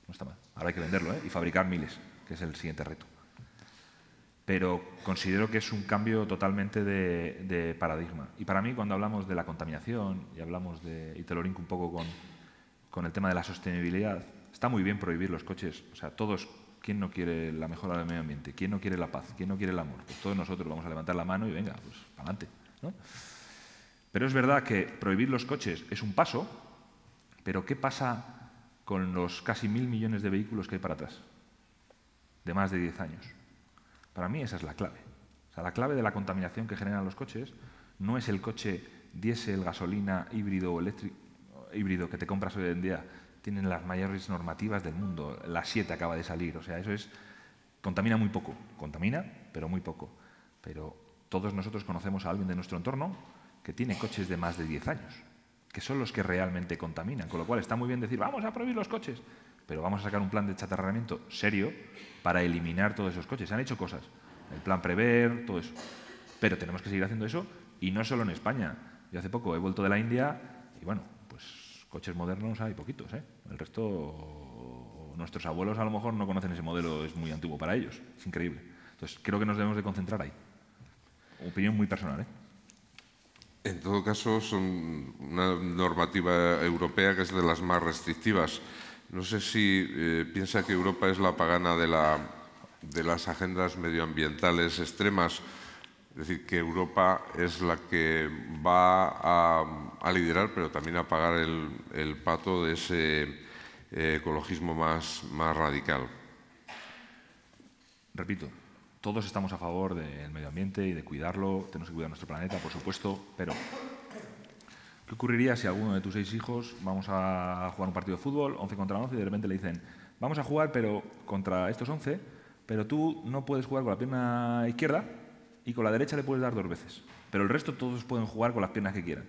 No está mal. Ahora hay que venderlo, y fabricar miles, que es el siguiente reto. Pero considero que es un cambio totalmente de paradigma. Y para mí, cuando hablamos de la contaminación y hablamos y te lo linko un poco con el tema de la sostenibilidad, está muy bien prohibir los coches. O sea, todos, ¿quién no quiere la mejora del medio ambiente? ¿Quién no quiere la paz? ¿Quién no quiere el amor? Pues todos nosotros vamos a levantar la mano y venga, pues para adelante, ¿no? Pero es verdad que prohibir los coches es un paso, pero ¿qué pasa con los casi 1.000 millones de vehículos que hay para atrás? De más de 10 años. Para mí esa es la clave. O sea, la clave de la contaminación que generan los coches no es el coche diésel, gasolina, híbrido o eléctrico, híbrido que te compras hoy en día. Tienen las mayores normativas del mundo. La 7 acaba de salir. O sea, eso es... Contamina muy poco. Contamina, pero muy poco. Pero todos nosotros conocemos a alguien de nuestro entorno que tiene coches de más de 10 años, que son los que realmente contaminan. Con lo cual está muy bien decir, vamos a prohibir los coches, pero vamos a sacar un plan de chatarramiento serio para eliminar todos esos coches. Se han hecho cosas, el plan Prever, todo eso. Pero tenemos que seguir haciendo eso y no solo en España. Yo hace poco he vuelto de la India y bueno, pues coches modernos hay poquitos, ¿eh? El resto, nuestros abuelos a lo mejor no conocen ese modelo, es muy antiguo para ellos, es increíble. Entonces creo que nos debemos de concentrar ahí. Opinión muy personal, ¿eh? En todo caso, son una normativa europea que es de las más restrictivas. No sé si piensa que Europa es la pagana de las agendas medioambientales extremas, es decir, que Europa es la que va a liderar, pero también a pagar el pato de ese ecologismo más radical. Repito. Todos estamos a favor del medio ambiente y de cuidarlo, tenemos que cuidar nuestro planeta, por supuesto, pero ¿qué ocurriría si alguno de tus 6 hijos vamos a jugar un partido de fútbol, 11 contra 11, y de repente le dicen, vamos a jugar pero contra estos 11, pero tú no puedes jugar con la pierna izquierda y con la derecha le puedes dar 2 veces, pero el resto todos pueden jugar con las piernas que quieran?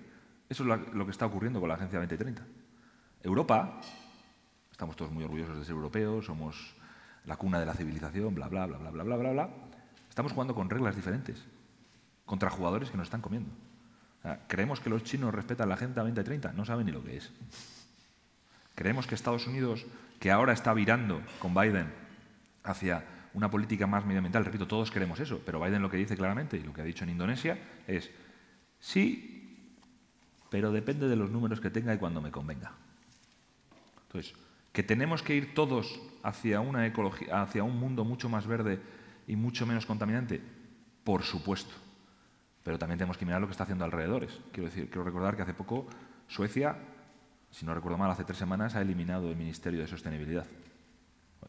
Eso es lo que está ocurriendo con la Agencia 2030. Europa, estamos todos muy orgullosos de ser europeos, somos la cuna de la civilización, bla, bla, bla, bla, bla, bla, bla, bla. Estamos jugando con reglas diferentes, contra jugadores que nos están comiendo. O sea, creemos que los chinos respetan la Agenda 2030, no saben ni lo que es. Creemos que Estados Unidos, que ahora está virando con Biden hacia una política más medioambiental, repito, todos queremos eso, pero Biden lo que dice claramente y lo que ha dicho en Indonesia es sí, pero depende de los números que tenga y cuando me convenga. Entonces, que tenemos que ir todos hacia una ecología, hacia un mundo mucho más verde y mucho menos contaminante, por supuesto. Pero también tenemos que mirar lo que está haciendo alrededores. Quiero recordar que hace poco Suecia, si no recuerdo mal, hace 3 semanas ha eliminado el Ministerio de Sostenibilidad.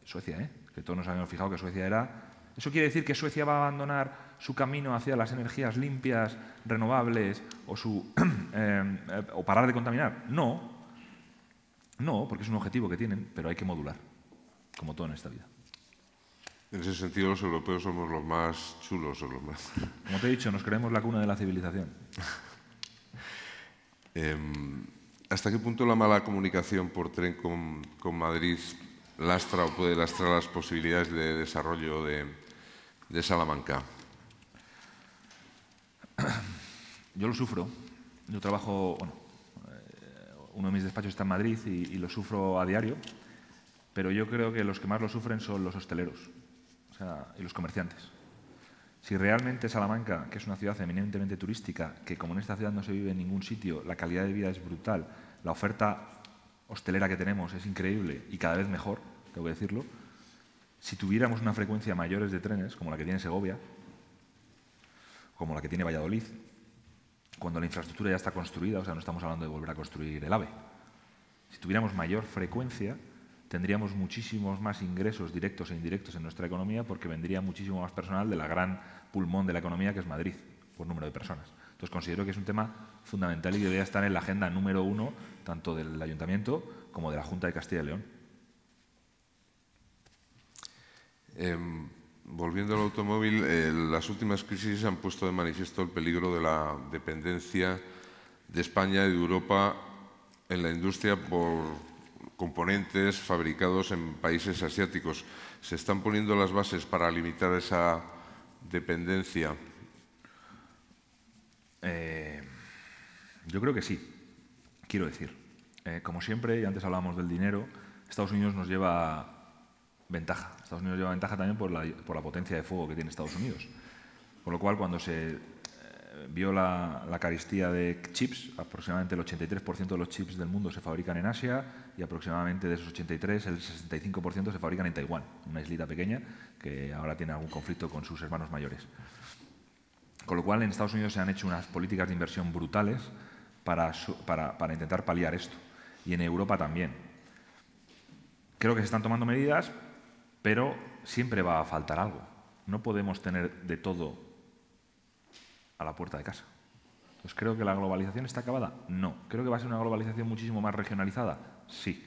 Suecia, que todos nos habíamos fijado que Suecia era... ¿Eso quiere decir que Suecia va a abandonar su camino hacia las energías limpias, renovables o parar de contaminar? No, porque es un objetivo que tienen, pero hay que modular, como todo en esta vida. En ese sentido, los europeos somos los más chulos o los más... Como te he dicho, nos creemos la cuna de la civilización. ¿Hasta qué punto la mala comunicación por tren con Madrid lastra o puede lastrar las posibilidades de desarrollo de Salamanca? Yo lo sufro. Yo trabajo, uno de mis despachos está en Madrid y lo sufro a diario, pero yo creo que los que más lo sufren son los hosteleros, y los comerciantes. Si realmente Salamanca, que es una ciudad eminentemente turística, que como en esta ciudad no se vive en ningún sitio, la calidad de vida es brutal, la oferta hostelera que tenemos es increíble y cada vez mejor, tengo que decirlo, si tuviéramos una frecuencia mayores de trenes, como la que tiene Segovia, como la que tiene Valladolid, cuando la infraestructura ya está construida, no estamos hablando de volver a construir el AVE, si tuviéramos mayor frecuencia, tendríamos muchísimos más ingresos directos e indirectos en nuestra economía porque vendría muchísimo más personal de la gran pulmón de la economía que es Madrid, por número de personas. Entonces considero que es un tema fundamental y que debería estar en la agenda número 1 tanto del Ayuntamiento como de la Junta de Castilla y León. Volviendo al automóvil, las últimas crisis han puesto de manifiesto el peligro de la dependencia de España y de Europa en la industria por componentes fabricados en países asiáticos. ¿Se están poniendo las bases para limitar esa dependencia? Yo creo que sí, quiero decir. Como siempre, y antes hablábamos del dinero, Estados Unidos nos lleva ventaja. Estados Unidos lleva ventaja también por la potencia de fuego que tiene Estados Unidos. Con lo cual, cuando se vio la carestía de chips, aproximadamente el 83% de los chips del mundo se fabrican en Asia y aproximadamente de esos 83, el 65% se fabrican en Taiwán, una islita pequeña que ahora tiene algún conflicto con sus hermanos mayores. Con lo cual, en Estados Unidos se han hecho unas políticas de inversión brutales para intentar paliar esto. Y en Europa también. Creo que se están tomando medidas, pero siempre va a faltar algo. No podemos tener de todo a la puerta de casa. Entonces, ¿creo que la globalización está acabada? No. ¿Creo que va a ser una globalización muchísimo más regionalizada? Sí.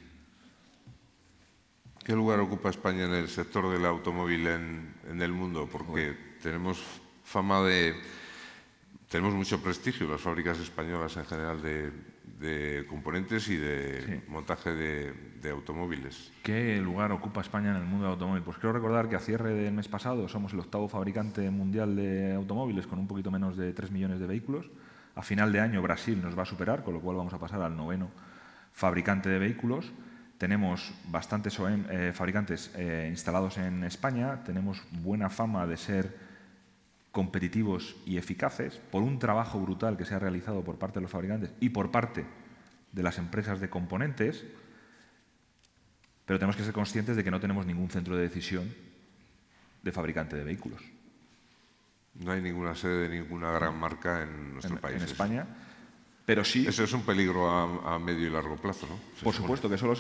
¿Qué lugar ocupa España en el sector del automóvil en el mundo? Porque tenemos fama de... Tenemos mucho prestigio las fábricas españolas en general de componentes y de montaje de automóviles. ¿Qué lugar ocupa España en el mundo del automóvil? Pues creo recordar que a cierre del mes pasado somos el 8º fabricante mundial de automóviles con un poquito menos de 3 millones de vehículos. A final de año Brasil nos va a superar, con lo cual vamos a pasar al 9º fabricante de vehículos. Tenemos bastantes fabricantes instalados en España, tenemos buena fama de ser competitivos y eficaces por un trabajo brutal que se ha realizado por parte de los fabricantes y por parte de las empresas de componentes, pero tenemos que ser conscientes de que no tenemos ningún centro de decisión de fabricante de vehículos. No hay ninguna sede de ninguna gran marca en nuestro país. En España, pero sí... Eso es un peligro a medio y largo plazo, ¿no? Por supuesto, que solo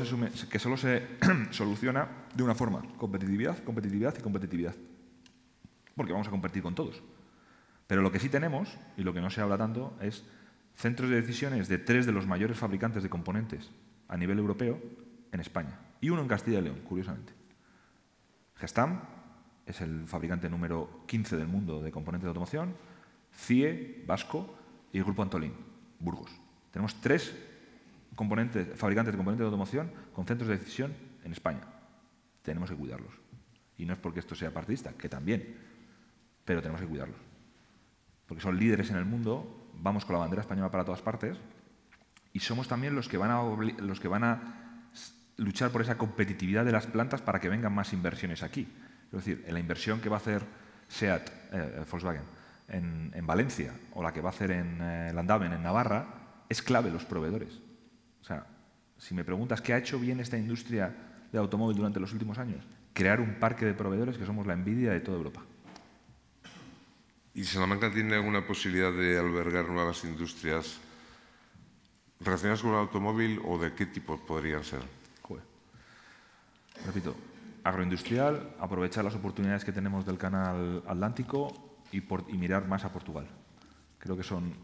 se soluciona de una forma: competitividad, competitividad y competitividad. Porque vamos a competir con todos. Pero lo que sí tenemos, y lo que no se habla tanto, es centros de decisiones de 3 de los mayores fabricantes de componentes a nivel europeo en España. Y uno en Castilla y León, curiosamente. Gestam es el fabricante número 15 del mundo de componentes de automoción, CIE, Vasco, y el Grupo Antolín, Burgos. Tenemos 3 fabricantes de componentes de automoción con centros de decisión en España. Tenemos que cuidarlos. Y no es porque esto sea partidista, que también. pero tenemos que cuidarlos. Porque son líderes en el mundo, vamos con la bandera española para todas partes y somos también los que van a luchar por esa competitividad de las plantas para que vengan más inversiones aquí. Es decir, en la inversión que va a hacer Volkswagen en Valencia o la que va a hacer en Landaven, en Navarra, es clave los proveedores. O sea, si me preguntas qué ha hecho bien esta industria de automóvil durante los últimos años, crear un parque de proveedores que somos la envidia de toda Europa. ¿Y Salamanca tiene alguna posibilidad de albergar nuevas industrias relacionadas con el automóvil o de qué tipo podrían ser? Joder. Repito, agroindustrial, aprovechar las oportunidades que tenemos del canal Atlántico y mirar más a Portugal. Creo que son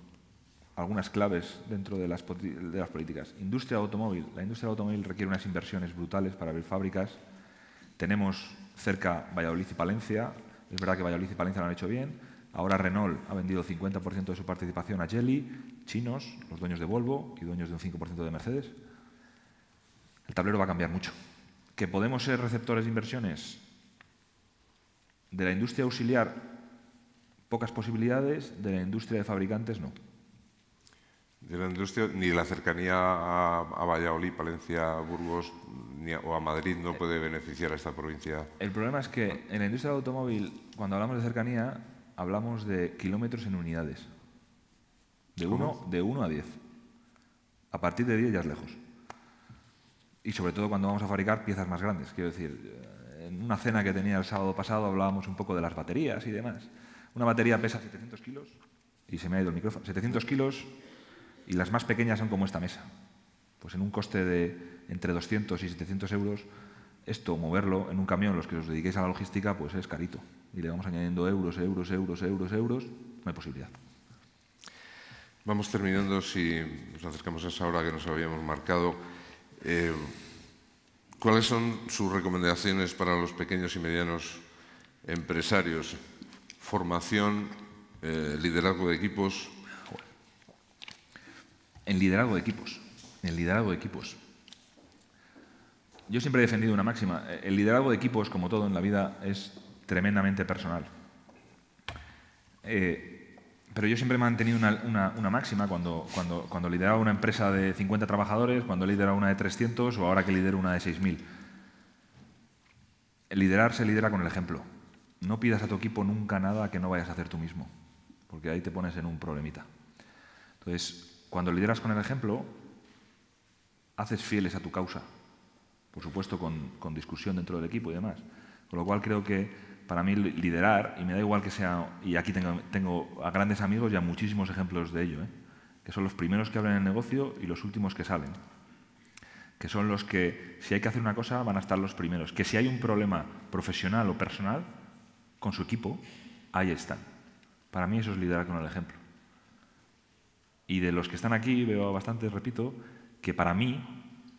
algunas claves dentro de las políticas. Industria automóvil. La industria automóvil requiere unas inversiones brutales para abrir fábricas. Tenemos cerca Valladolid y Palencia. Es verdad que Valladolid y Palencia lo han hecho bien. Ahora Renault ha vendido 50% de su participación a Geely, chinos, los dueños de Volvo y dueños de un 5% de Mercedes. El tablero va a cambiar mucho. ¿Que podemos ser receptores de inversiones? De la industria auxiliar, pocas posibilidades. De la industria de fabricantes, no. De la industria, ni la cercanía a Valladolid, Palencia, Burgos o a Madrid no puede beneficiar a esta provincia. El problema es que en la industria del automóvil, cuando hablamos de cercanía, hablamos de kilómetros en unidades. De 1 a 10. A partir de 10 ya es lejos. Y sobre todo cuando vamos a fabricar piezas más grandes. Quiero decir, en una cena que tenía el sábado pasado hablábamos un poco de las baterías y demás. Una batería pesa 700 kilos, y se me ha ido el micrófono, 700 kilos, y las más pequeñas son como esta mesa. Pues en un coste de entre 200 y 700 euros, esto, moverlo en un camión, los que os dediquéis a la logística, pues es carito. Y le vamos añadiendo euros, no hay posibilidad. Vamos terminando, si nos acercamos a esa hora que nos habíamos marcado. ¿Cuáles son sus recomendaciones para los pequeños y medianos empresarios? Formación, liderazgo de equipos. En liderazgo de equipos. Yo siempre he defendido una máxima. El liderazgo de equipos, como todo en la vida, es tremendamente personal. Pero yo siempre he mantenido una máxima cuando lideraba una empresa de 50 trabajadores, cuando lideraba una de 300 o ahora que lidero una de 6.000. El liderar se lidera con el ejemplo. No pidas a tu equipo nunca nada que no vayas a hacer tú mismo, porque ahí te pones en un problemita. Entonces, cuando lideras con el ejemplo, haces fieles a tu causa. Por supuesto, con discusión dentro del equipo y demás. Con lo cual creo que para mí liderar, y me da igual que sea, y aquí tengo a grandes amigos y a muchísimos ejemplos de ello, que son los primeros que hablan en el negocio y los últimos que salen. Que son los que, si hay que hacer una cosa, van a estar los primeros. Que si hay un problema profesional o personal con su equipo, ahí están. Para mí eso es liderar con el ejemplo. Y de los que están aquí, veo bastantes, repito, que para mí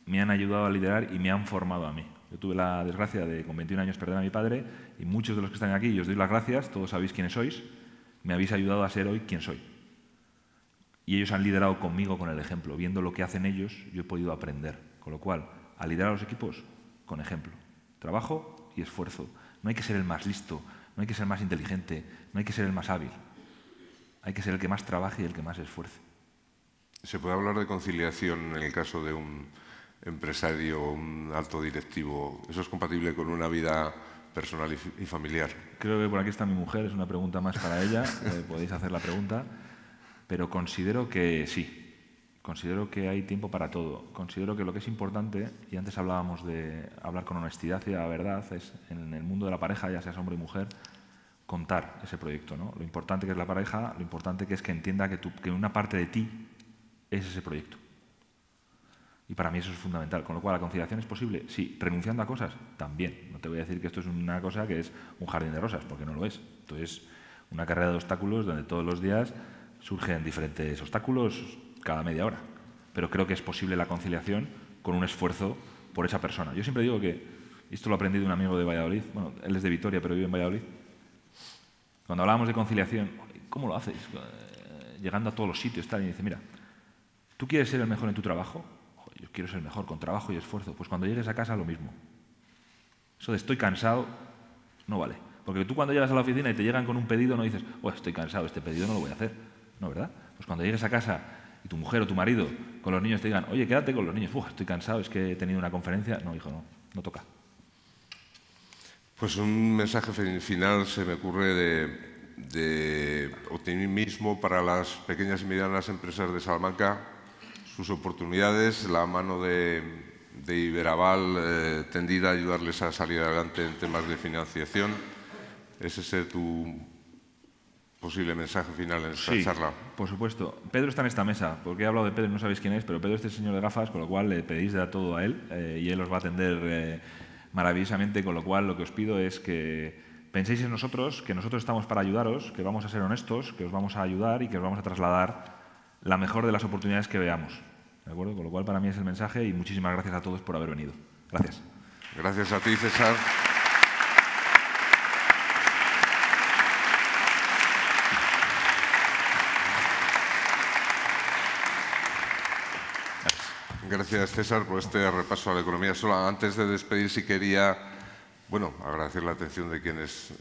me han ayudado a liderar y me han formado a mí. Yo tuve la desgracia de, con 21 años, perder a mi padre, y muchos de los que están aquí, y os doy las gracias, todos sabéis quiénes sois, me habéis ayudado a ser hoy quien soy. Y ellos han liderado conmigo con el ejemplo. Viendo lo que hacen ellos, yo he podido aprender. Con lo cual, a liderar a los equipos, con ejemplo. Trabajo y esfuerzo. No hay que ser el más listo, no hay que ser el más inteligente, no hay que ser el más hábil. Hay que ser el que más trabaje y el que más esfuerce. ¿Se puede hablar de conciliación en el caso de un empresario o un alto directivo? ¿Eso es compatible con una vida personal y familiar? Creo que por aquí está mi mujer, es una pregunta más para ella, podéis hacer la pregunta, pero considero que sí. Considero que hay tiempo para todo. Considero que lo que es importante, y antes hablábamos de hablar con honestidad y la verdad, es en el mundo de la pareja, ya seas hombre o mujer, contar ese proyecto, ¿no? Lo importante que es la pareja, lo importante que es que entienda que una parte de ti es ese proyecto. Y para mí eso es fundamental. Con lo cual, ¿la conciliación es posible? Sí. ¿Renunciando a cosas? También. No te voy a decir que esto es una cosa que es un jardín de rosas, porque no lo es. Esto es una carrera de obstáculos donde todos los días surgen diferentes obstáculos cada media hora. Pero creo que es posible la conciliación con un esfuerzo por esa persona. Yo siempre digo que, y esto lo aprendí de un amigo de Valladolid, bueno, él es de Vitoria, pero vive en Valladolid. Cuando hablábamos de conciliación, ¿cómo lo haces? Llegando a todos los sitios, tal, y dice, mira, ¿tú quieres ser el mejor en tu trabajo? Yo quiero ser el mejor con trabajo y esfuerzo. Pues cuando llegues a casa, lo mismo. Eso de estoy cansado, no vale. Porque tú cuando llegas a la oficina y te llegan con un pedido no dices, estoy cansado, este pedido no lo voy a hacer. No, ¿verdad? Pues cuando llegues a casa y tu mujer o tu marido con los niños te digan, oye, quédate con los niños, estoy cansado, es que he tenido una conferencia. No, hijo, no toca. Pues un mensaje final se me ocurre de optimismo para las pequeñas y medianas empresas de Salamanca, sus oportunidades, la mano de Iberaval tendida a ayudarles a salir adelante en temas de financiación. ¿Ese es tu posible mensaje final en esta charla? Por supuesto. Pedro está en esta mesa, porque he hablado de Pedro, no sabéis quién es, pero Pedro es el señor de gafas, con lo cual le pedís de todo a él y él os va a atender maravillosamente, con lo cual lo que os pido es que penséis en nosotros, que nosotros estamos para ayudaros, que vamos a ser honestos, que os vamos a ayudar y que os vamos a trasladar la mejor de las oportunidades que veamos. ¿De acuerdo? Con lo cual para mí es el mensaje y muchísimas gracias a todos por haber venido. Gracias. Gracias a ti, César. Gracias, César, por este repaso a la economía. Solo antes de despedir, sí quería agradecer la atención de quienes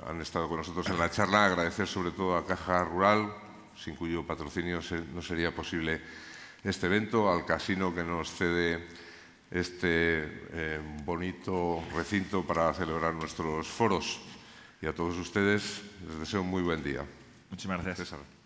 han estado con nosotros en la charla, agradecer sobre todo a Caja Rural, sin cuyo patrocinio no sería posible este evento, al casino que nos cede este bonito recinto para celebrar nuestros foros. Y a todos ustedes les deseo un muy buen día. Muchísimas gracias. César.